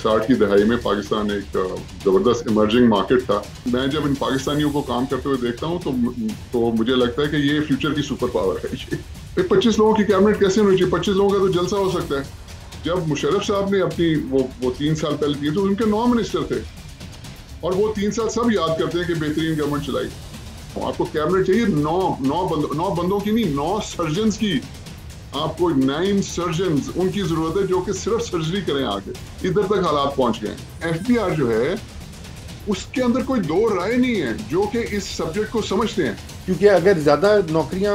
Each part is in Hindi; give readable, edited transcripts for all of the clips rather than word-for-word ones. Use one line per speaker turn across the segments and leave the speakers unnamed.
60 की दहाई में पाकिस्तान एक जबरदस्त इमर्जिंग मार्केट था। मैं जब इन पाकिस्तानियों को काम करते हुए देखता हूँ तो मुझे लगता है कि ये फ्यूचर की सुपर पावर है ये 25 लोगों की कैबिनेट कैसे होनी चाहिए? 25 लोगों का तो जलसा हो सकता है। जब मुशर्रफ साहब ने अपनी वो 3 साल पहले किए तो उनके 9 मिनिस्टर थे, और वो 3 साल सब याद करते हैं कि बेहतरीन गवर्नमेंट चलाई। आपको कैबिनेट चाहिए नौ, 9 बंदों की नहीं, 9 सर्जन की। आपको 9 सर्जन उनकी जरूरत है जो कि सिर्फ सर्जरी करें आगे। इधर तक हालात पहुंच गए हैं। एफबीआर जो है उसके अंदर कोई दो राय नहीं है जो कि इस सब्जेक्ट को समझते हैं।
क्योंकि अगर ज्यादा नौकरियां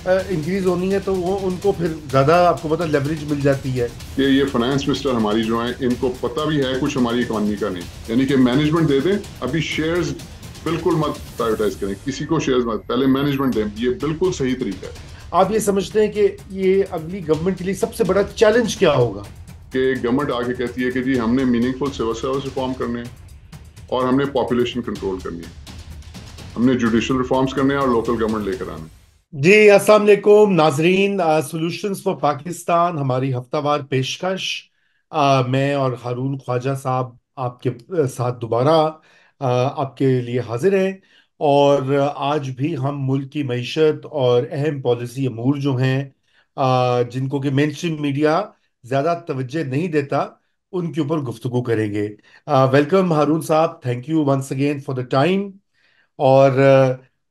इंक्रीज होनी है तो वो उनको फिर ज्यादा आपको पता लेवरेज मिल जाती है।
कि ये फाइनेंस मिनिस्टर हमारी जो है इनको पता भी है कुछ हमारी इकोनॉमी का नहीं, यानी कि मैनेजमेंट दे दें। अभी शेयर्स बिल्कुल मत प्राइवेटाइज करें, किसी को शेयर्स मत, पहले मैनेजमेंट दें। ये बिल्कुल सही तरीका है।
आप ये समझते हैं कि ये अगली गवर्नमेंट के लिए सबसे बड़ा चैलेंज क्या होगा?
कि गवर्नमेंट आके कहती है कि जी हमने मीनिंगफुल सिविल सर्विस रिफॉर्म करने हैं और हमने पॉपुलेशन कंट्रोल करनी है, हमने जुडिशल रिफॉर्म्स करने हैं और लोकल गवर्नमेंट लेकर आना है।
जी, अस्सलाम वालेकुम नाजरीन। सॉल्यूशंस फॉर पाकिस्तान हमारी हफ्तावार पेशकश। मैं और हारून ख्वाजा साहब आपके साथ दोबारा आपके लिए हाजिर हैं। और आज भी हम मुल्क की मईशत और अहम पॉलिसी अमूर जो हैं, जिनको कि मेन स्ट्रीम मीडिया ज़्यादा तवज्जो नहीं देता, उनके ऊपर गुफ्तगू करेंगे। Welcome Haroon sahab, thank you once again for the time. और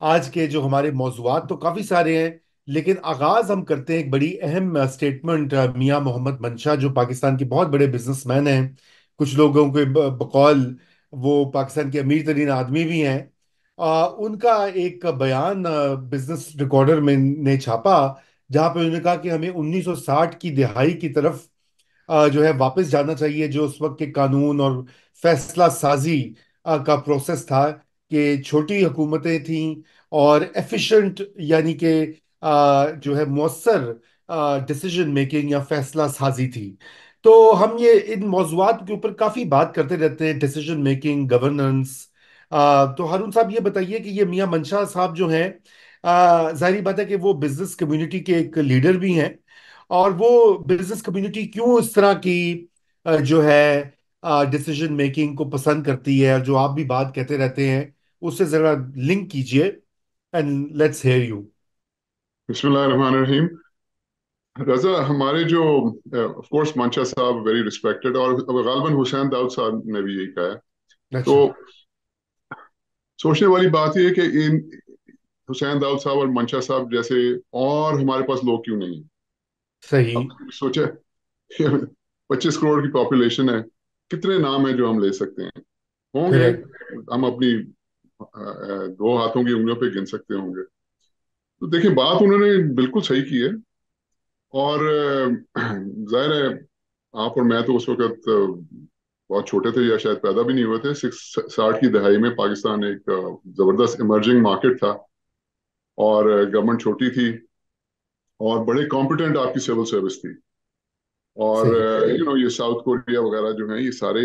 आज के जो हमारे मौज़ूआत तो काफ़ी सारे हैं, लेकिन आगाज़ हम करते हैं एक बड़ी अहम स्टेटमेंट मियां मोहम्मद मंशा, जो पाकिस्तान के बहुत बड़े बिजनेसमैन हैं। कुछ लोगों के बकौल वो पाकिस्तान के अमीर तरीन आदमी भी हैं। उनका एक बयान बिजनेस रिकॉर्डर में ने छापा, जहां पे उन्होंने कहा कि हमें 1960 की दिहाई की तरफ जो है वापस जाना चाहिए, जो उस वक्त के कानून और फैसला साजी का प्रोसेस था, कि छोटी हुकूमतें थीं और एफिशिएंट, यानी कि जो है मौसर डिसीजन मेकिंग या फैसला साजी थी। तो हम ये इन मौजुआत के ऊपर काफ़ी बात करते रहते हैं, डिसीजन मेकिंग, गवर्नेंस। तो हारून साहब, ये बताइए कि ये मियां मंशा साहब जो हैं, जाहिर बात है कि वो बिजनेस कम्युनिटी के एक लीडर भी हैं। और वो बिजनेस कम्युनिटी क्यों इस तरह की जो है डिसीजन मेकिंग को पसंद करती है, और जो आप भी बात कहते रहते हैं, उससे जरा लिंक कीजिए, एंड लेट्स हेयर यू।
बिस्मिल्लाहिर्रहमानिर्रहीम। रजा, हमारे जो ऑफ कोर्स मंशा साहब वेरी रिस्पेक्टेड, और गालबन हुसैन दाऊद साहब ने भी यही कहा है। तो
अच्छा।
सोचने वाली बात यह है कि इन हुसैन दाऊद साहब और मंशा साहब जैसे और हमारे पास लोग क्यों नहीं?
सही।
अब सोचा 25 करोड़ की पॉपुलेशन है, कितने नाम है जो हम ले सकते हैं? होंगे,
करेक्ट।
हम अपनी दो हाथों की उंगलियों पे गिन सकते होंगे। तो देखिए, बात उन्होंने बिल्कुल सही की है। और जाहिर है, आप और मैं तो उस वक्त बहुत छोटे थे या शायद पैदा भी नहीं हुए थे। 60 की दहाई में पाकिस्तान एक जबरदस्त इमर्जिंग मार्केट था, और गवर्नमेंट छोटी थी, और बड़े कॉम्पिटेंट आपकी सिविल सर्विस थी। और
सही।
ये साउथ कोरिया वगैरह जो हैं, ये सारे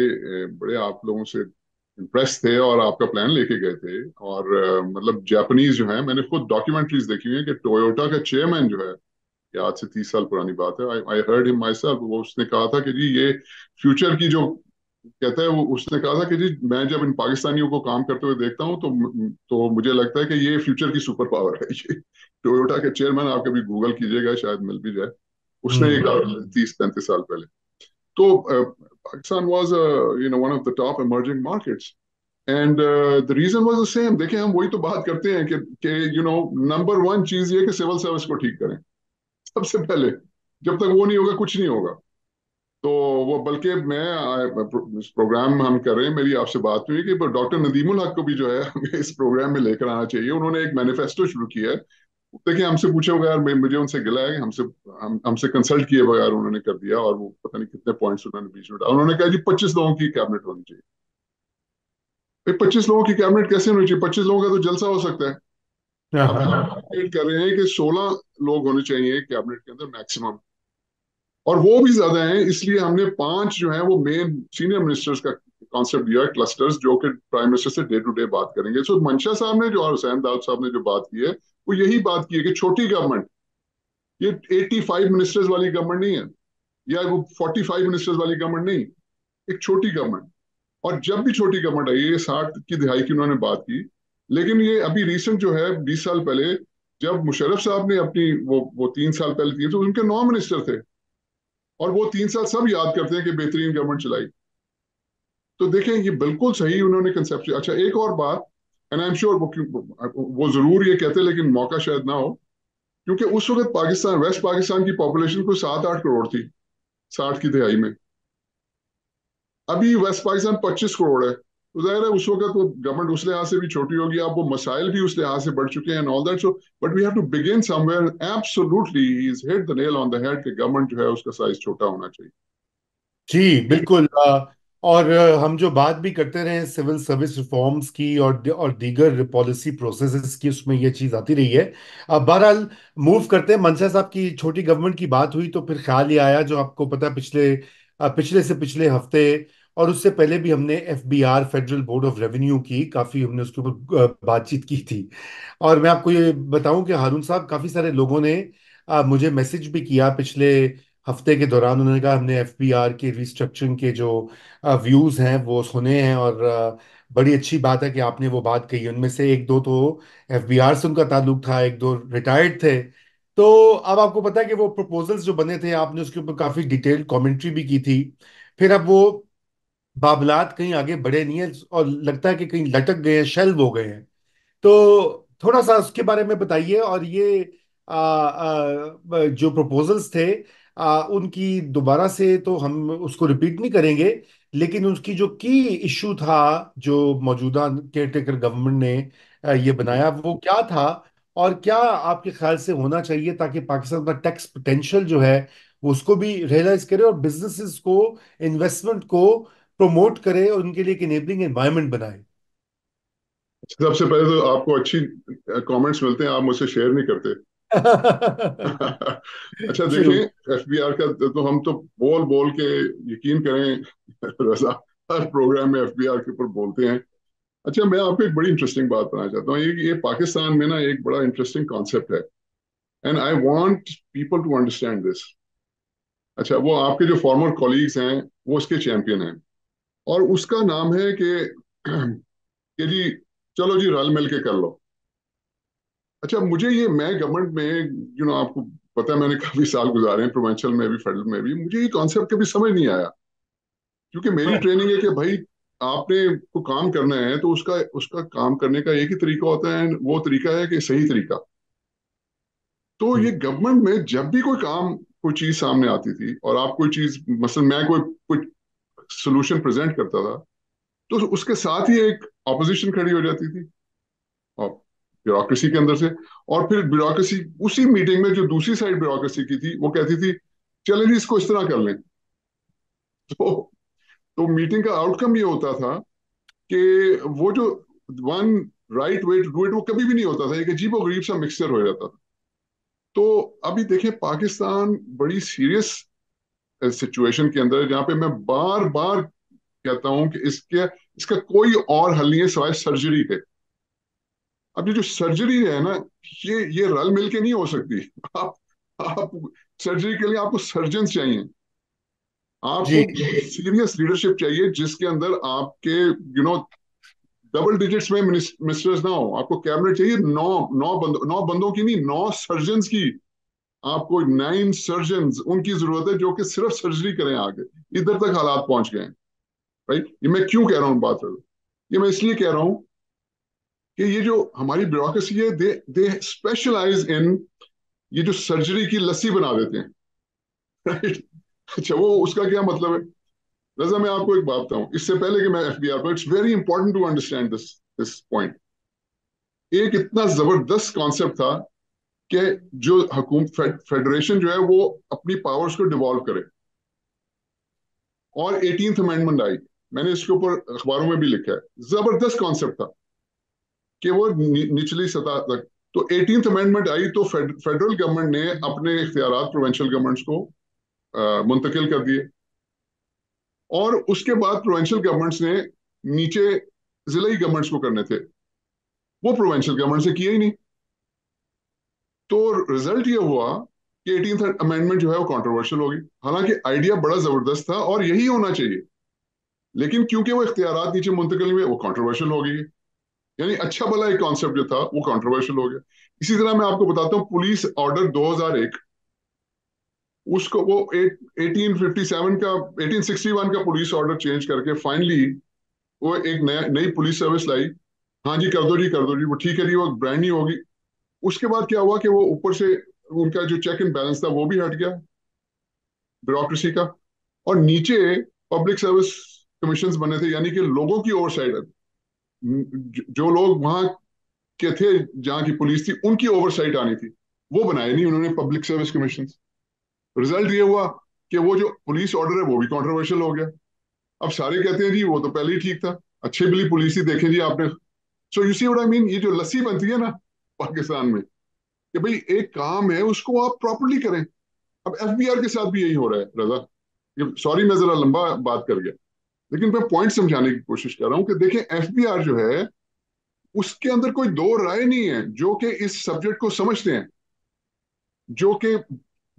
बड़े आप लोगों से इम्प्रेस थे और आपका प्लान लेके गए थे। और मतलब जापानीज जो है, मैंने खुद डॉक्यूमेंट्रीज देखी हुई है कि टोयोटा का चेयरमैन जो है, ये आज से 30 साल पुरानी बात है, I heard him my self, वो उसने कहा था कि जी ये फ्यूचर की जो कहता है, वो उसने कहा था कि जी मैं जब इन पाकिस्तानियों को काम करते हुए देखता हूँ तो मुझे लगता है कि ये फ्यूचर की सुपर पावर है ये टोयोटा के चेयरमैन। आप कभी गूगल कीजिएगा, शायद मिल भी जाए। उसने ये
हम्म।
कहा 30-35 साल पहले। तो Pakistan was one of the top emerging markets, and the reason was the same. देखिए, हम वही तो बात करते हैं कि नंबर वन चीज ये कि सिविल सर्विस को ठीक करें सबसे पहले। जब तक वो नहीं होगा, कुछ नहीं होगा। तो वो बल्कि इस प्रोग्राम हम कर रहे हैं, मेरी आपसे बात हुई कि डॉक्टर नदीमुल हक को भी जो है हमें इस प्रोग्राम में लेकर आना चाहिए। उन्होंने एक मैनिफेस्टो शुरू किया है। देखिए, हमसे पूछे बगैर, मुझे उनसे गिला है कि हमसे कंसल्ट किए बगैर उन्होंने कर दिया, और वो पता नहीं कितने पॉइंट्स उन्होंने बीच में डाला। उन्होंने कहा जी 25 लोगों की कैबिनेट होनी चाहिए। भाई 25 लोगों की कैबिनेट कैसे होनी चाहिए? 25 लोगों का तो जलसा हो सकता है।
हाँ,
अब
हाँ।
हम कर रहे हैं कि 16 लोग होने चाहिए कैबिनेट के अंदर मैक्सिमम, और वो भी ज्यादा हैं। इसलिए हमने 5 जो है वो मेन सीनियर मिनिस्टर्स का कॉन्सेप्ट दिया है, क्लस्टर्स, जो कि प्राइम मिनिस्टर से डे टू डे बात करेंगे। सो मंशा साहब ने जो, और हुसैन दाऊद साहब ने जो बात की है, वो यही बात की है कि छोटी गवर्नमेंट, ये 85 मिनिस्टर्स वाली गवर्नमेंट नहीं है, या वो 45 मिनिस्टर्स वाली गवर्नमेंट नहीं। एक छोटी गवर्नमेंट। और जब भी छोटी गवर्नमेंट आई, ये 60 की दिहाई की उन्होंने बात की, लेकिन ये अभी रिसेंट जो है 20 साल पहले, जब मुशर्रफ साहब ने अपनी वो 3 साल पहले दिए, तो उनके 9 मिनिस्टर थे, और वो 3 साल सब याद करते हैं कि बेहतरीन गवर्नमेंट चलाई। तो देखें, ये बिल्कुल सही उन्होंने कंसेप्ट। अच्छा, एक और बात, एंड आई एम श्योर वो जरूर ये कहते, लेकिन मौका शायद ना हो, क्योंकि उस वक्त पाकिस्तान, वेस्ट पाकिस्तान की पॉपुलेशन कोई 7-8 करोड़ थी, 60 की दिहाई में। अभी वेस्ट पाकिस्तान 25 करोड़ है, तो जाहिर है उस वक्त वो गवर्नमेंट उस लिहाज से भी छोटी होगी, अब वो मसाइल भी उस लिहाज से बढ़ चुके हैं, all that. So but we have to begin somewhere. Absolutely he is hit the nail on the head कि गवर्नमेंट जो है उसका साइज छोटा होना चाहिए।
जी बिल्कुल। और हम जो बात भी करते रहे सिविल सर्विस रिफॉर्म्स की और दीगर पॉलिसी प्रोसेसेस की, उसमें ये चीज़ आती रही है। अब बहरहाल मूव करते हैं। मनशा साहब की छोटी गवर्नमेंट की बात हुई तो फिर ख्याल ये आया, जो आपको पता है, पिछले से पिछले हफ्ते और उससे पहले भी हमने FBR, federal board of revenue की काफ़ी हमने उसके ऊपर बातचीत की थी। और मैं आपको ये बताऊं कि हारून साहब, काफ़ी सारे लोगों ने मुझे मैसेज भी किया पिछले हफ्ते के दौरान। उन्होंने कहा हमने एफबीआर के रिस्ट्रक्चरिंग के जो व्यूज हैं वो सुने हैं, और बड़ी अच्छी बात है कि आपने वो बात कही। उनमें से एक दो तो एफबीआर से उनका ताल्लुक था, एक दो रिटायर्ड थे। तो अब आपको पता है कि वो प्रपोजल्स जो बने थे, आपने उसके ऊपर काफी डिटेल्ड कमेंट्री भी की थी। फिर अब वो बाबलात कहीं आगे बढ़े नहीं है, और लगता है कि कहीं लटक गए हैं, शेल्व हो गए हैं। तो थोड़ा सा उसके बारे में बताइए। और ये जो प्रपोजल्स थे, उनकी दोबारा से तो हम उसको रिपीट नहीं करेंगे, लेकिन उसकी जो की इशू था, जो मौजूदा केयरटेकर गवर्नमेंट ने ये बनाया, वो क्या था? और क्या आपके ख्याल से होना चाहिए ताकि पाकिस्तान का टैक्स पोटेंशियल जो है वो उसको भी रियलाइज करे, और बिजनेसेस को, इन्वेस्टमेंट को प्रमोट करे, और उनके लिए एक इनेबलिंग एनवायरनमेंट बनाए?
सबसे पहले तो आपको अच्छी कमेंट्स मिलते हैं, आप मुझसे शेयर नहीं करते। अच्छा
ट्रू।
देखें, एफबीआर का तो हम तो बोल बोल के, यकीन करें रजा, हर प्रोग्राम में एफबीआर के ऊपर बोलते हैं। अच्छा, मैं आपको एक बड़ी इंटरेस्टिंग बात बताना चाहता हूँ। ये पाकिस्तान में ना एक बड़ा इंटरेस्टिंग कॉन्सेप्ट है, and I want people to understand this. अच्छा, वो आपके जो फॉर्मर कॉलीग्स हैं, वो उसके चैंपियन हैं, और उसका नाम है कि जी, चलो जी रल मिल के कर लो। अच्छा, मुझे ये, मैं गवर्नमेंट में, आपको पता है मैंने काफी साल गुजारे हैं, प्रोविंशियल में भी फेडरल में भी, मुझे ये कॉन्सेप्ट कभी समझ नहीं आया। क्योंकि मेरी ट्रेनिंग है कि भाई, आपने को काम करना है तो उसका उसका काम करने का एक ही तरीका होता है, वो तरीका है कि सही तरीका। तो ये गवर्नमेंट में जब भी कोई काम, कोई चीज सामने आती थी, और आप कोई चीज, मसलन मैं कोई कोई सोल्यूशन प्रेजेंट करता था, तो उसके साथ ही एक ऑपोजिशन खड़ी हो जाती थी, और ब्यूरोक्रेसी के अंदर से। और फिर ब्यूरोक्रेसी उसी मीटिंग में, जो दूसरी साइड ब्यूरोक्रेसी की थी, वो कहती थी चलें जी इसको इस तरह कर लें। तो तो मीटिंग का आउटकम ये होता था कि वो जो one right way to do it, वो कभी भी नहीं होता था, एक अजीबो गरीब सा मिक्सचर हो जाता था। तो अभी देखें, पाकिस्तान बड़ी सीरियस सिचुएशन के अंदर है, जहां पे मैं बार बार कहता हूं कि इसका कोई और हल नहीं है सिवाय सर्जरी के। अब ये जो सर्जरी है ना, ये रल मिल के नहीं हो सकती। आप आप सर्जरी के लिए आपको सर्जन चाहिए, आपको
जी
सीरियस लीडरशिप चाहिए, जिसके अंदर आपके डबल डिजिट्स में मिनिस्टर्स ना हो। आपको कैबिनेट चाहिए, नौ बंदों की नहीं, 9 सर्जन की। आपको 9 सर्जन उनकी जरूरत है, जो कि सिर्फ सर्जरी करें आगे। इधर तक हालात पहुंच गए हैं। राइट, ये मैं क्यों कह रहा हूँ बात करूँ, ये मैं इसलिए कह रहा हूँ कि ये जो हमारी ब्यूरोक्रेसी है, दे दे स्पेशलाइज इन, ये जो सर्जरी की लस्सी बना देते हैं। राइट। अच्छा, वो उसका क्या मतलब है? रजा, मैं आपको एक बात बताऊं, इससे पहले कि मैं एफबीआर पर, it's very important to understand this this point. एक इतना जबरदस्त कॉन्सेप्ट था कि जो हुकूमत, फेडरेशन जो है वो अपनी पावर्स को डिवॉल्व करे, और 18th अमेंडमेंट आई। मैंने इसके ऊपर अखबारों में भी लिखा है, जबरदस्त कॉन्सेप्ट था कि वो निचली सतह तक। तो 18th अमेंडमेंट आई, तो फेडरल गवर्नमेंट ने अपने इख्तियारात प्रोविंशियल गवर्नमेंट्स को मुंतकिल कर दिए, और उसके बाद प्रोविंशियल गवर्नमेंट्स ने नीचे जिलाई गवर्नमेंट्स को करने थे, वो प्रोविंशियल गवर्नमेंट से किए ही नहीं। तो रिजल्ट ये हुआ कि 18th अमेंडमेंट जो है वो कंट्रोवर्शियल होगी, हालांकि आइडिया बड़ा जबरदस्त था और यही होना चाहिए। लेकिन क्योंकि वो इख्तियारात नीचे मुंतकिल हुए, वो कंट्रोवर्शियल हो गई। यानी अच्छा भला एक कॉन्सेप्ट जो था वो कंट्रोवर्शियल हो गया। इसी तरह मैं आपको बताता हूँ, पुलिस ऑर्डर 2001, उसको वो 1857 का, 1861 का पुलिस ऑर्डर चेंज करके फाइनली वो एक नया नई पुलिस सर्विस लाई। हाँ जी, कर दो जी, कर दो जी, वो ठीक है जी, वो ब्रांड न्यू होगी। उसके बाद क्या हुआ कि वो ऊपर से उनका जो चेक एंड बैलेंस था वो भी हट गया, ब्यूरोक्रेसी का। और नीचे पब्लिक सर्विस कमीशन बने थे, यानी कि लोगों की ओवरसाइट, जो लोग वहां के थे, जहां की पुलिस थी, उनकी ओवरसाइट आनी थी, वो बनाए नहीं उन्होंने पब्लिक सर्विस कमीशन। रिजल्ट ये हुआ कि वो जो पुलिस ऑर्डर है वो भी कंट्रोवर्शियल हो गया। अब सारे कहते हैं जी वो तो पहले ही ठीक था, अच्छे बिली पुलिस ही देखें जी आपने। So you see what I mean, ये जो लस्सी बनती है ना पाकिस्तान में, कि भाई एक काम है उसको आप प्रॉपरली करें। अब एफबीआर के साथ भी यही हो रहा है रजा। ये सॉरी मैं जरा लंबा बात कर गया, लेकिन मैं पॉइंट समझाने की कोशिश कर रहा हूं कि देखें एफबीआर जो है उसके अंदर कोई दो राय नहीं है, जो कि इस सब्जेक्ट को समझते हैं, जो कि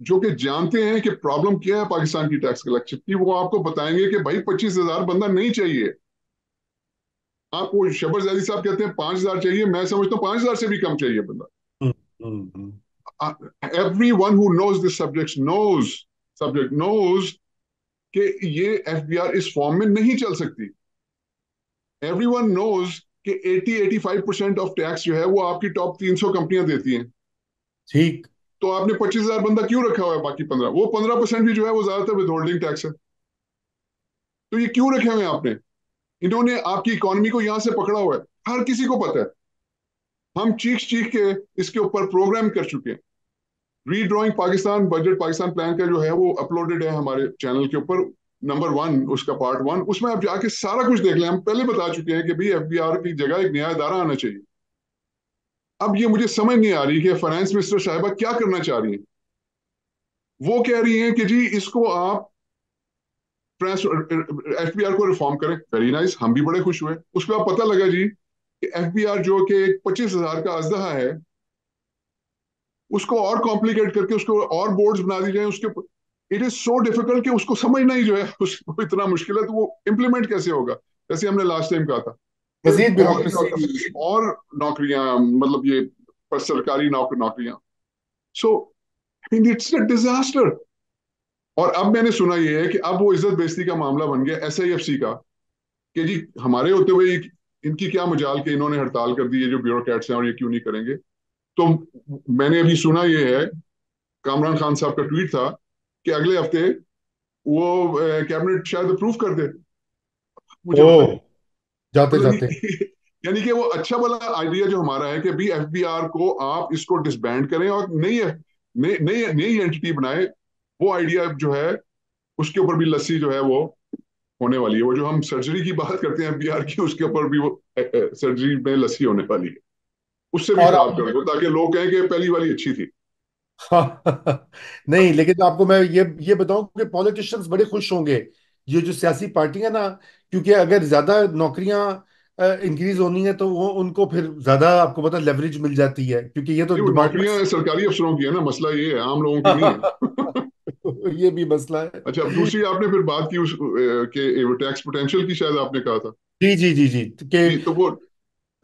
जो कि जानते हैं कि प्रॉब्लम क्या है पाकिस्तान की टैक्स कलेक्शन की, वो आपको बताएंगे कि भाई 25,000 बंदा नहीं चाहिए। आपको शबर जैदी साहब कहते हैं 5,000 चाहिए, मैं समझता हूँ 5,000 से भी कम चाहिए बंदा।
Hmm, hmm.
Everyone who knows this subject knows कि ये एफबीआर इस फॉर्म में नहीं चल सकती। एवरी वन नोज कि 80-85% ऑफ टैक्स जो है वो आपकी टॉप 300 कंपनियां देती हैं।
ठीक।
तो आपने 25,000 बंदा क्यों रखा हुआ है? बाकी 15, वो 15% भी जो है वो ज्यादातर विद होल्डिंग टैक्स है। तो ये क्यों रखे हुए हैं आपने? इन्होंने आपकी इकोनॉमी को यहां से पकड़ा हुआ है, हर किसी को पता है। हम चीख चीख के इसके ऊपर प्रोग्राम कर चुके हैं। Redrawing Pakistan budget, Pakistan plan का जो है वो अपलोडेड है हमारे चैनल के ऊपर, नंबर 1, उसका पार्ट 1, उसमें आप जाके सारा कुछ देख लें। हम पहले बता चुके हैं कि भाई एफबीआर की जगह एक नया इदारा आना चाहिए। अब ये मुझे समझ नहीं आ रही कि फाइनेंस मिनिस्टर साहिबा क्या करना चाह रही है। वो कह रही हैं कि जी इसको आप एफबीआर को रिफॉर्म करें, वेरी नाइस, हम भी बड़े खुश हुए। उसके बाद पता लगा जी कि एफबीआर जो कि 25,000 का अजदहा है, उसको और कॉम्प्लिकेट करके उसको और बोर्ड्स बना दी जाए उसके। इट इज सो डिफिकल्ट कि उसको समझना ही जो है उसको इतना मुश्किल है, तो वो इम्प्लीमेंट कैसे होगा? जैसे हमने लास्ट टाइम कहा था कि
मजीद
बहुत
ब्यूरोक्रेसी।
और नौकरियां, मतलब ये पर सरकारी नौकरियां। So I mean it's a disaster. और अब मैंने सुना ये है कि अब वो इज्जत बेइज्जती का मामला बन गया एसआईएफसी का, कि जी हमारे होते हुए इनकी क्या मजाल के इन्होंने हड़ताल कर दी है जो ब्यूरोक्रेट्स हैं, और ये क्यों नहीं करेंगे। तो मैंने अभी सुना ये है, कामरान खान साहब का ट्वीट था कि अगले हफ्ते वो कैबिनेट शायद अप्रूव कर दे। मुझे
ओ,
मतलब
जाते
मतलब
जाते।
यानी कि वो अच्छा वाला आइडिया जो हमारा है कि भी एफबीआर को आप इसको डिसबैंड करें और नई नई नई नई एंटिटी बनाए, वो आइडिया जो है उसके ऊपर भी लस्सी जो है वो होने वाली है। वो जो हम सर्जरी की बात करते हैं एफबीआर की, उसके ऊपर भी वो सर्जरी में लस्सी होने वाली है। उससे भी
और
खराब कर दो ताकि लोग कहें कि पहली वाली अच्छी थी।
हाँ, नहीं, लेकिन आपको मैं ये बताऊं कि पॉलिटिशियंस बड़े खुश होंगे, ये जो सियासी पार्टियां ना, क्योंकि अगर ज्यादा नौकरियां इंक्रीज होनी है तो वो उनको फिर ज्यादा, आपको पता, लेवरेज मिल जाती है, क्योंकि ये तो
नहीं, वो
डेमोक्रेसी।
नौकरियां सरकारी अफसरों की है ना, मसला ये है, आम लोगों की नहीं है।
ये भी मसला है।
अच्छा, अब दूसरी आपने फिर बात की उस के टैक्स पोटेंशियल की, शायद आपने कहा था।
जी जी जी जी, कि
जी, तो वो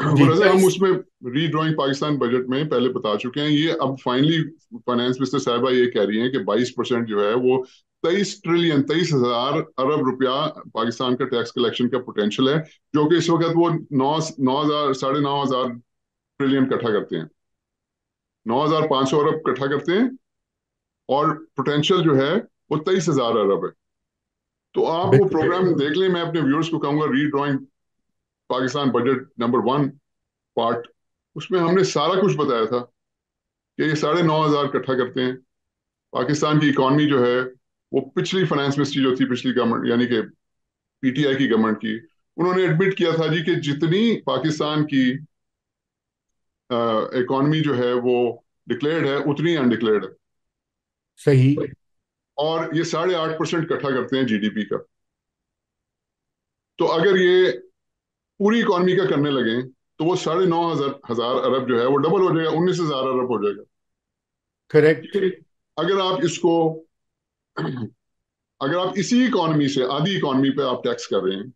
जी
रजा हम
23।
उसमें रीड्राइंग पाकिस्तान बजट में पहले बता चुके हैं। ये अब फाइनली फाइनेंस मिनिस्टर साहिबा ये कह रही हैं कि 22% जो है वो 23 ट्रिलियन, 23,000 अरब रुपया पाकिस्तान का टैक्स कलेक्शन का पोटेंशियल है, जो कि इस वक्त वो 9,000 9,500 ट्रिलियन इकट्ठा करते हैं, 9,500 अरब इकट्ठा करते हैं, और पोटेंशियल जो है वो 23,000 अरब है। तो आप वो
बिल्कुल।
प्रोग्राम देख लें। मैं अपने व्यूअर्स को कहूंगा रीड्राइंग पाकिस्तान बजट नंबर 1 पार्ट, उसमें हमने सारा कुछ बताया था कि ये 9,500 इकट्ठा करते हैं। पाकिस्तान की इकॉनमी जो है वो पिछली फाइनेंस मिनिस्ट्री जो थी, पिछली गवर्नमेंट यानी कि पीटीआई की गवर्नमेंट की, उन्होंने एडमिट किया था जी कि जितनी पाकिस्तान की इकॉनमी जो है वो डिक्लेयर्ड है उतनी अनडिक्लेयर्ड है।
सही।
और ये 8.5% इकट्ठा करते हैं जीडीपी का। तो अगर ये पूरी इकॉनमी का करने लगे तो वो 9,500 अरब जो है वो डबल हो जाएगा, 19,000 अरब हो जाएगा।
करेक्ट।
अगर आप इसको अगर आप इसी इकॉनमी से आधी इकॉनमी पे आप टैक्स कर रहे हैं,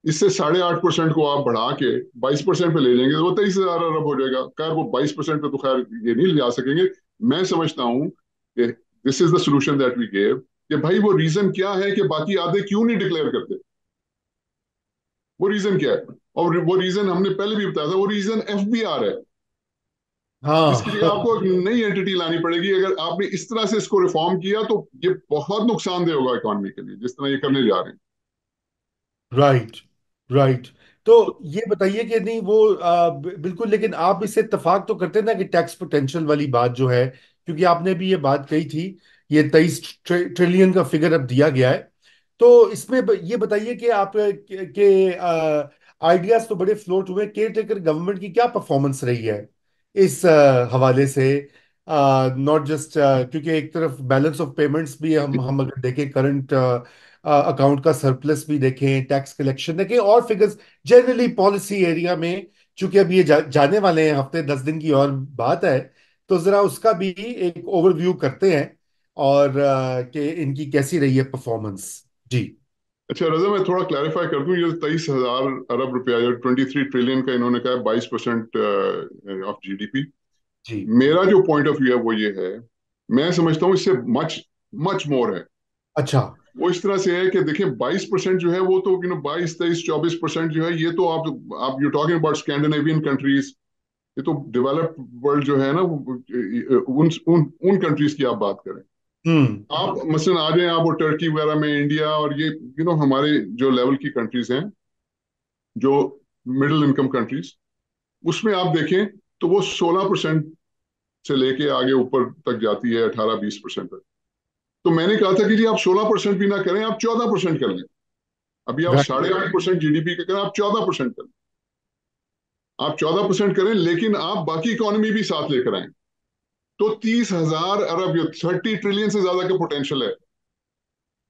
इससे 8.5% को आप बढ़ा के 22% पे ले जाएंगे तो वो 23,000 अरब हो जाएगा। खैर वो 22% पे तो खैर ये नहीं ले जा सकेंगे। मैं समझता हूँ कि this is the solution that we gave, कि भाई वो रीजन क्या है कि बाकी आधे क्यों नहीं डिक्लेयर करते, वो रीजन क्या है। और वो रीजन हमने पहले भी बताया था, वो रीजन एफबीआर है, जिसके लिए
हाँ।
आपको एक नई एंटिटी लानी पड़ेगी। अगर आपने इस तरह से इसको रिफॉर्म किया तो ये बहुत नुकसानदेह होगा इकॉनमी के लिए, जिस तरह ये करने जा रहे हैं।
राइट। राइट। तो ये बताइए कि नहीं वो बिल्कुल, लेकिन आप इससे इत्तेफाक तो करते हैं ना कि टैक्स पोटेंशियल वाली बात जो है, क्योंकि आपने भी ये बात कही थी, ये 23 ट्रिलियन का फिगर अब दिया गया है। तो इसमें ये बताइए कि आप के आइडियाज तो बड़े फ्लोट हुए, केयर टेकर गवर्नमेंट की क्या परफॉर्मेंस रही है इस हवाले से। नॉट जस्ट क्योंकि एक तरफ बैलेंस ऑफ पेमेंट्स भी हम अगर देखें, करंट अकाउंट का सरप्लस भी देखें, टैक्स कलेक्शन देखें, और फिगर्स जनरली पॉलिसी एरिया में, चूंकि अब ये जाने वाले हैं, हफ्ते 10 दिन की और बात है, तो जरा उसका भी एक ओवरव्यू करते हैं, और कि इनकी कैसी रही है परफॉर्मेंस। जी।
अच्छा रजा, मैं थोड़ा क्लैरिफाई कर दूं, ये 23,000 अरब रुपया, जो 23 ट्रिलियन का इन्होंने कहा है, 22% ऑफ जीडीपी।
जी।
मेरा जो पॉइंट ऑफ व्यू है वो ये है, मैं समझता हूँ इससे मच मच मोर है।
अच्छा।
वो इस तरह से है कि देखिए 22% जो है वो तो 22, 23, 24% जो है, ये तो आप you talking about Scandinavian countries, ये तो डेवलप्ड वर्ल्ड जो है ना, उन उन उन कंट्रीज की आप बात करें।
हम्म।
आप मसलन आ जाए, आप वो टर्की वगैरह में, इंडिया और ये हमारे जो लेवल की कंट्रीज हैं, जो मिडिल इनकम कंट्रीज, उसमें आप देखें तो वो 16% से लेके आगे ऊपर तक जाती है, 18-20% तक। तो मैंने कहा था कि जी आप 16% भी ना करें, आप 14% कर लें। अभी आप
राइट।
8.5% जीडीपी का करें, आप 14% करें। आप 14% करें, लेकिन आप बाकी इकोनॉमी भी साथ लेकर आए, तो 30,000 अरब, 30 ट्रिलियन से ज्यादा का पोटेंशियल है।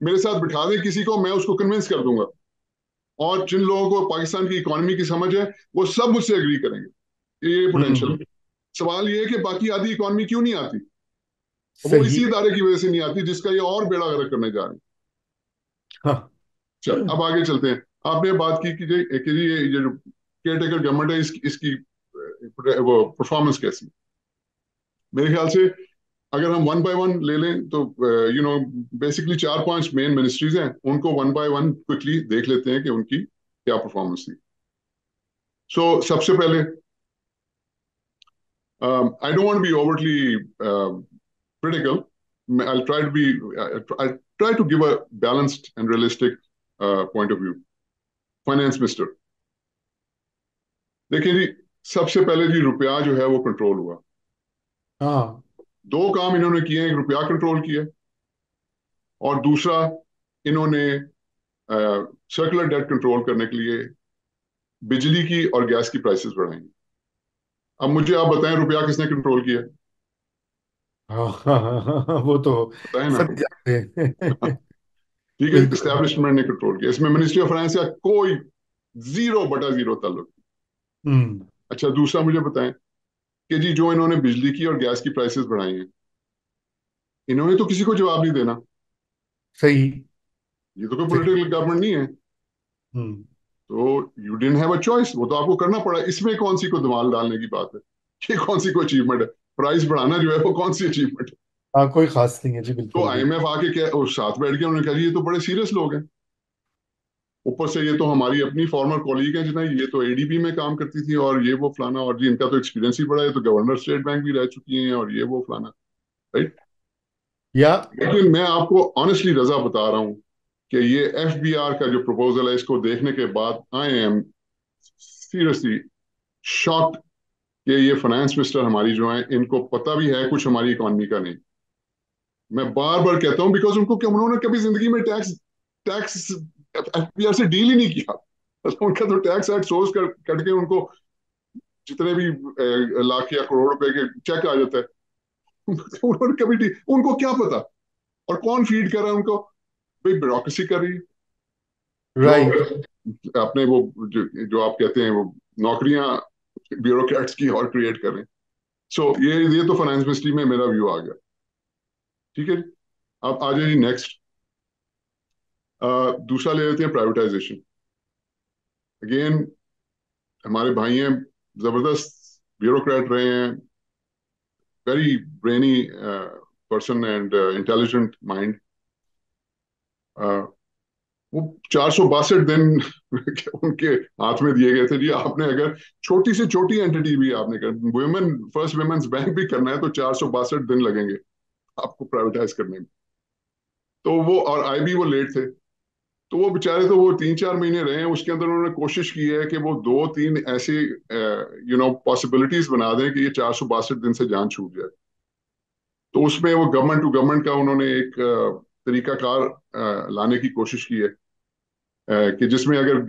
मेरे साथ बिठा दें किसी को, मैं उसको कन्विंस कर दूंगा। और जिन लोगों को पाकिस्तान की इकोनॉमी की समझ है, वो सब मुझसे एग्री करेंगे कि ये पोटेंशियल
हम्म।
है। सवाल ये है कि बाकी आधी इकोनॉमी क्यों नहीं आती। वो
सही।
इसी इदारे की वजह से नहीं आती जिसका ये और बेड़ा गर्क करने जा रहे हैं।
हाँ।
चल अब आगे चलते हैं। आपने बात की कि ये जो केयर टेकर गवर्नमेंट है, इसकी वो परफॉर्मेंस कैसी। मेरे ख्याल से अगर हम वन बाय वन ले लें तो बेसिकली 4-5 मेन मिनिस्ट्रीज हैं, उनको वन बाय वन क्विकली देख लेते हैं कि उनकी क्या परफॉर्मेंस थी। सबसे पहले, I don't want be overtly critical. I'll try to be I'll try to give a balanced and realistic point of view. Finance minister, देखिए जी, सबसे पहले जी रुपया जो है वो कंट्रोल हुआ।
हाँ।
दो काम इन्होंने किए हैं, एक रुपया कंट्रोल किया, और दूसरा इन्होंने सर्कुलर डेट कंट्रोल करने के लिए बिजली की और गैस की प्राइसेस बढ़ाई। अब मुझे आप बताएं, रुपया किसने कंट्रोल किया।
हाँ। हाँ। हाँ, हाँ, वो तो
बताएं ना।
सभी जानते हैं।
ठीक है,
बिल्कुल।
इस्टेब्लिशमेंट ने कंट्रोल किया, इसमें मिनिस्ट्री ऑफ फाइनेंस का कोई 0/0 ताल्लुक।
हम्म।
अच्छा दूसरा मुझे बताएं कि जी जो इन्होंने बिजली की और गैस की प्राइसेस बढ़ाई हैं, इन्होंने तो किसी को जवाब नहीं देना।
सही।
ये तो कोई
सही।
पॉलिटिकल गवर्नमेंट नहीं है।
हम्म।
तो you didn't have a choice, वो तो आपको करना पड़ा। इसमें कौन सी को दमाल डालने की बात है, ये कौन सी कोई अचीवमेंट है। प्राइस बढ़ाना जो है वो कौन सी अचीवमेंट है।
हाँ, कोई खास नहीं है जी,
तो
बिल्कुल भी।
आईएमएफ आके क्या और साथ बैठ के उन्होंने कहा जी ये तो बड़े सीरियस लोग हैं। ऊपर से ये तो हमारी अपनी फॉर्मर कॉलीग है जिन्हें, ये तो एडीबी में काम करती थी, और ये वो फलाना, और जी इनका तो एक्सपीरियंस ही बड़ा है, तो गवर्नर स्टेट बैंक भी रह चुकी हैं, और ये वो फलाना। राइट।
या।
लेकिन मैं आपको ऑनेस्टली रजा बता रहा हूं कि ये एफबीआर का जो प्रपोजल है, इसको देखने के बाद आई एम सीरियसली शॉक्ड कि ये फाइनेंस मिनिस्टर हमारी जो है, इनको पता भी है कुछ हमारी इकोनॉमी का नहीं। मैं बार बार कहता हूं, बिकॉज उनको क्या, उन्होंने कभी जिंदगी में टैक्स टैक्स एफबीआर से डील ही नहीं किया। मतलब उनका तो टैक्स एट सोर्स कट के उनको जितने भी लाख या करोड़ रुपए के चेक आ जाता है। उन्होंने कभी डील, उनको क्या पता। और कौन फीड कर रहा है उनको, भाई ब्यूरोक्रेसी कर रही है, जो
राइट।
अपने वो जो आप कहते हैं वो नौकरियां ब्यूरोक्रेट्स की और क्रिएट कर रहे हैं। ये तो फाइनेंस मिनिस्ट्री में मेरा व्यू आ गया। ठीक है जी। अब आ जाइए नेक्स्ट, दूसरा ले लेते हैं प्राइवेटाइजेशन। अगेन हमारे भाई हैं, जबरदस्त ब्यूरोक्रेट रहे हैं, very brainy person and intelligent mind. वो 462 दिन उनके हाथ में दिए गए थे जी। आपने अगर छोटी से छोटी एंटिटी भी आपने कर, वुमेन फर्स्ट वुमेन्स बैंक भी करना है तो 462 दिन लगेंगे आपको प्राइवेटाइज करने में। तो वो, और आई भी वो लेट थे। तो वो बेचारे, तो वो 3-4 महीने रहे हैं, उसके अंदर उन्होंने कोशिश की है कि वो 2-3 ऐसी पॉसिबिलिटीज बना दें कि ये 462 दिन से जान छूट जाए। तो उसमें वो गवर्नमेंट टू गवर्नमेंट का उन्होंने एक तरीकाकार लाने की कोशिश की है, कि जिसमें अगर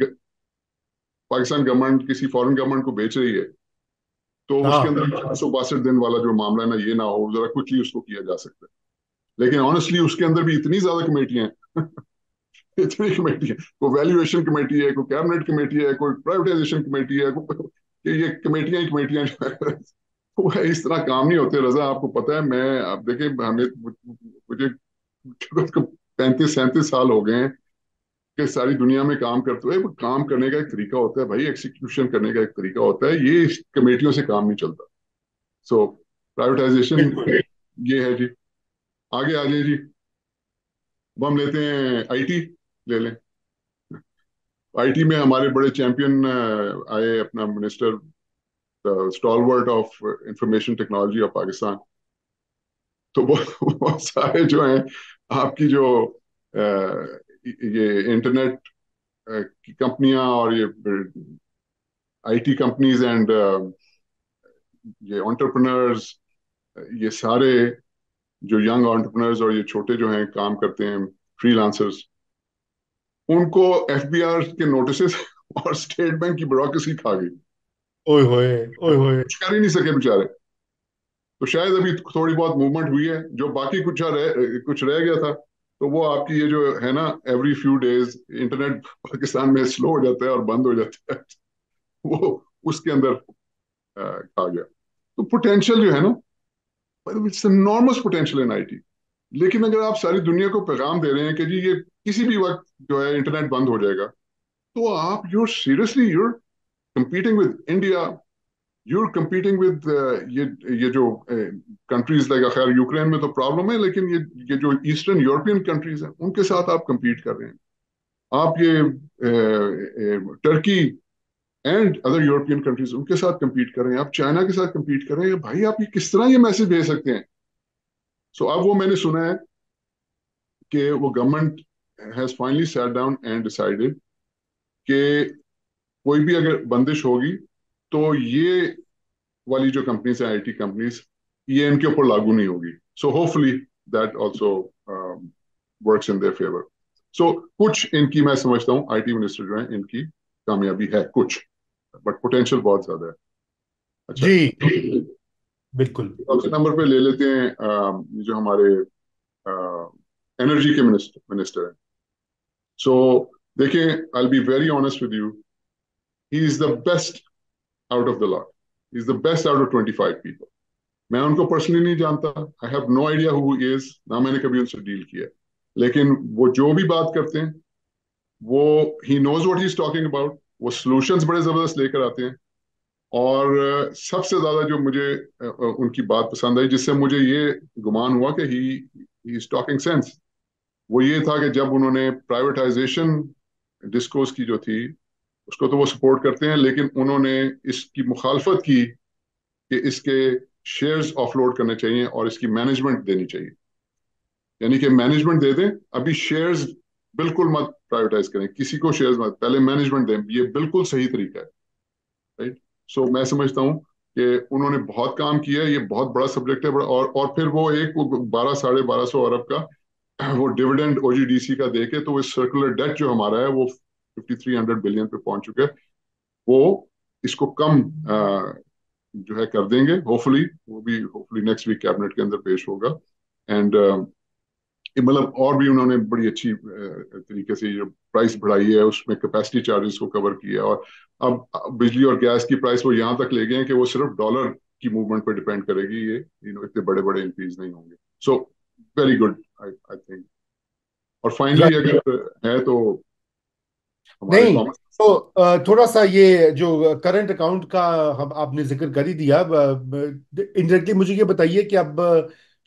पाकिस्तान गवर्नमेंट किसी फॉरेन गवर्नमेंट को बेच रही है तो उसके
हाँ।
अंदर 462 दिन वाला जो मामला है ना, ये ना हो, जरा क्विकली उसको किया जा सकता है। लेकिन ऑनेस्टली उसके अंदर भी इतनी ज्यादा कमेटियां हैं इतनी कमेटी है, कोई वैल्यूएशन कमेटी है, कोई कैबिनेट कमेटी है, कोई प्राइवेटाइजेशन कमेटी है, कि ये कमेटियां ही कमेटियां जो है वो है, इस तरह काम नहीं होते। रजा आपको पता है, मैं, आप देखें, हमें, मुझे 35-37 साल हो गए हैं कि सारी दुनिया में काम करते हुए। वो काम करने का एक तरीका होता है भाई, एक्सिक्यूशन करने का एक तरीका होता है, ये इस कमेटियों से काम नहीं चलता। सो प्राइवेटाइजेशन
बिल्कुल।
ये है जी। आगे आ जाए जी। अब हम लेते हैं आईटी, ले लें। आईटी में हमारे बड़े चैंपियन आए, अपना minister, stalwart of information technology of Pakistan. तो वो सारे जो हैं, आपकी जो ये इंटरनेट की कंपनियां और ये आईटी कंपनीज एंड ये एंटरप्रेन्योर्स, ये सारे जो यंग एंटरप्रेन्योर्स और ये छोटे जो हैं काम करते हैं, फ्रीलांसर्स, उनको एफबीआर के नोटिस और स्टेट बैंक की ब्यूरोक्रेसी खा गई।
ओए होए। ओए होए।
कुछ कर ही नहीं सके बेचारे। तो शायद अभी थोड़ी बहुत मूवमेंट हुई है, जो बाकी कुछ रह गया था। तो वो आपकी ये जो है ना, every few days internet Pakistan में स्लो हो जाता है और बंद हो जाता है वो उसके अंदर खा गया। तो पोटेंशियल जो है ना, it's enormous potential in IT. लेकिन अगर आप सारी दुनिया को पैगाम दे रहे हैं कि जी ये किसी भी वक्त जो है इंटरनेट बंद हो जाएगा, तो आप, your competing with India, you're competing with ये जो कंट्रीज लाइक, खैर यूक्रेन में तो प्रॉब्लम है, लेकिन ये जो ईस्टर्न यूरोपियन कंट्रीज हैं उनके साथ आप compete कर रहे हैं। आप ये Turkey and other European countries, उनके साथ compete कर रहे हैं, आप चाइना के साथ compete कर रहे हैं। भाई आप ये किस तरह ये मैसेज भेज सकते हैं? सो अब वो मैंने सुना है कि वो government has finally sat down and decided कि कोई भी अगर बंदिश होगी तो ये वाली जो कंपनीज है, आईटी कंपनीज, ये इनके ऊपर लागू नहीं होगी। So hopefully that also works in their favour. So कुछ इनकी, मैं समझता हूँ आईटी मिनिस्टर जो है, इनकी कामयाबी है कुछ, बट पोटेंशियल बहुत ज्यादा है। अच्छा,
जी। बिल्कुल।
चौथे नंबर पे ले लेते हैं ये जो हमारे एनर्जी के मिनिस्टर हैं। सो देखिए, I will be very honest with you, he is the best out of the lot, he is the best out of 25 people. मैं उनको पर्सनली नहीं जानता, I have no idea who is, ना मैंने कभी उनसे डील किया। लेकिन वो जो भी बात करते हैं, वो, he knows what he is talking about. वो सॉल्यूशंस बड़े जबरदस्त लेकर आते हैं। और सबसे ज्यादा जो मुझे उनकी बात पसंद आई, जिससे मुझे ये गुमान हुआ कि ही इज टॉकिंग सेंस, वो ये था कि जब उन्होंने प्राइवेटाइजेशन डिस्कोर्स की जो थी, उसको तो वो सपोर्ट करते हैं, लेकिन उन्होंने इसकी मुखालफत की कि इसके शेयर्स ऑफलोड करने चाहिए और इसकी मैनेजमेंट देनी चाहिए। यानी कि मैनेजमेंट दे दें, अभी शेयर्स बिल्कुल मत प्राइवेटाइज करें, किसी को शेयर्स मत, पहले मैनेजमेंट दें। ये बिल्कुल सही तरीका है, राइट। सो मैं समझता हूँ कि उन्होंने बहुत काम किया है, ये बहुत बड़ा सब्जेक्ट है, और फिर वो एक, वो 1200-1250 अरब का वो डिविडेंड ओजीडीसी का देके, तो वो सर्कुलर डेट जो हमारा है वो 5300 बिलियन पे पहुंच चुके हैं। वो इसको कम जो है कर देंगे होपफुली। वो भी होपफुली नेक्स्ट वीक कैबिनेट के अंदर पेश होगा। एंड मतलब और भी उन्होंने बड़ी अच्छी तरीके से जो प्राइस बढ़ाई है, उसमें कैपेसिटी चार्जेस को कवर किया। और अब बिजली और गैस की प्राइस वो यहाँ तक ले गए हैं कि वो सिर्फ डॉलर की मूवमेंट पर डिपेंड करेगी। ये इतने बड़े बड़े इंक्रीज नहीं होंगे। So very good, I think. और फाइनली
राइट।
अगर है तो हमारे
नहीं,
कॉमर्स।
तो थोड़ा सा ये जो करंट अकाउंट का हम आपने जिक्र कर ही दिया, इनडायरेक्टली मुझे ये बताइए कि अब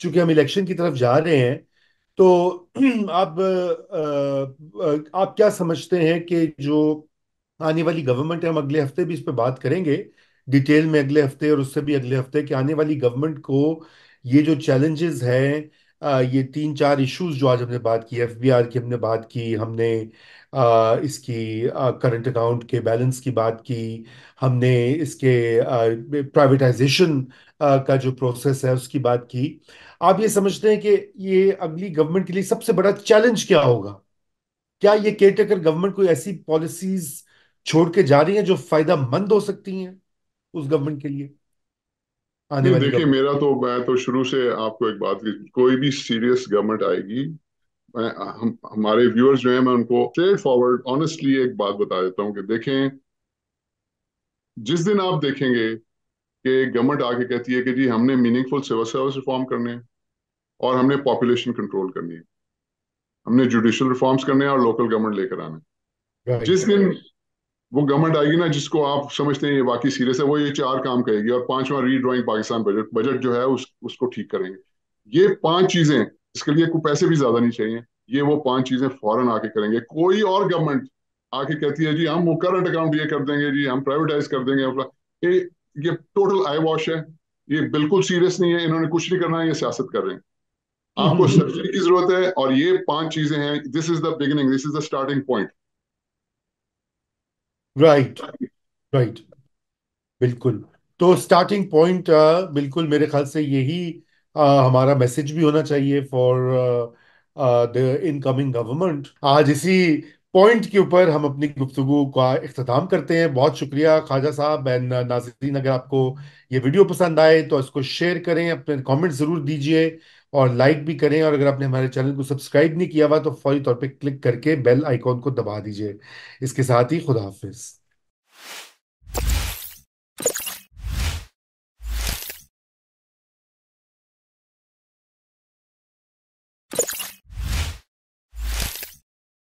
चूंकि हम इलेक्शन की तरफ जा रहे हैं, तो अब आप क्या समझते हैं कि जो आने वाली गवर्नमेंट है, हम अगले हफ्ते भी इस पे बात करेंगे डिटेल में, अगले हफ्ते और उससे भी अगले हफ्ते, कि आने वाली गवर्नमेंट को ये जो चैलेंजेस हैं, ये तीन चार इश्यूज जो आज हमने बात की, एफबीआर की हमने बात की, हमने इसकी करंट अकाउंट के बैलेंस की बात की, हमने इसके प्राइवेटाइजेशन का जो प्रोसेस है उसकी बात की, आप ये समझते हैं कि ये अगली गवर्नमेंट के लिए सबसे बड़ा चैलेंज क्या होगा? क्या ये केयरटेकर गवर्नमेंट कोई ऐसी पॉलिसीज छोड़ के जा रही है जो फायदा मंद हो सकती हैं उस गवर्नमेंट के लिए, आने
नहीं
वाली
देखिए,
गवर्नमेंट?
मैं तो शुरू से आपको एक बात की, कोई भी सीरियस गवर्नमेंट आएगी, हमारे व्यूअर्स जो हैं, मैं उनको स्ट्रेट फॉरवर्ड ऑनेस्टली एक बात बता देता हूँ कि देखें, जिस दिन आप देखेंगे कि गवर्नमेंट आके कहती है कि जी हमने मीनिंगफुल सिविल सर्विस रिफॉर्म करने हैं और हमने पॉपुलेशन कंट्रोल करनी है, हमने जुडिशियल रिफॉर्म्स करने हैं और लोकल गवर्नमेंट लेकर आना है,
राइट।
जिस दिन वो गवर्नमेंट आएगी ना जिसको आप समझते हैं ये वाकई सीरियस है, वो ये चार काम करेगी, और पांचवा रीड्राइंग पाकिस्तान बजट, बजट जो है उसको ठीक करेंगे। ये पांच चीजें, इसके लिए कोई पैसे भी ज्यादा नहीं चाहिए, ये वो पांच चीजें फौरन आके करेंगे। कोई और गवर्नमेंट आके कहती है जी हम वो करंट अकाउंट ये कर देंगे, जी हम प्राइवेटाइज कर देंगे, ये ये टोटल आई वॉश है। ये बिल्कुल सीरियस नहीं है, इन्होंने कुछ नहीं करना है, ये सियासत कर रहे हैं। आपको सब्सिडी की जरूरत है, और ये पांच चीजें हैं, this is the beginning, this is the starting point.
Right. Right. बिल्कुल। तो स्टार्टिंग पॉइंट बिल्कुल मेरे ख्याल से यही हमारा मैसेज भी होना चाहिए फॉर द इनकमिंग गवर्नमेंट। आज इसी पॉइंट के ऊपर हम अपनी गुफ्तगू का इख्तिताम करते हैं। बहुत शुक्रिया ख्वाजा साहब एंड नाज़रीन, अगर आपको ये वीडियो पसंद आए तो इसको शेयर करें, अपने कमेंट ज़रूर दीजिए और लाइक भी करें, और अगर आपने हमारे चैनल को सब्सक्राइब नहीं किया हुआ तो फौरी तौर पे क्लिक करके बेल आइकॉन को दबा दीजिए। इसके साथ ही खुदा हाफिज।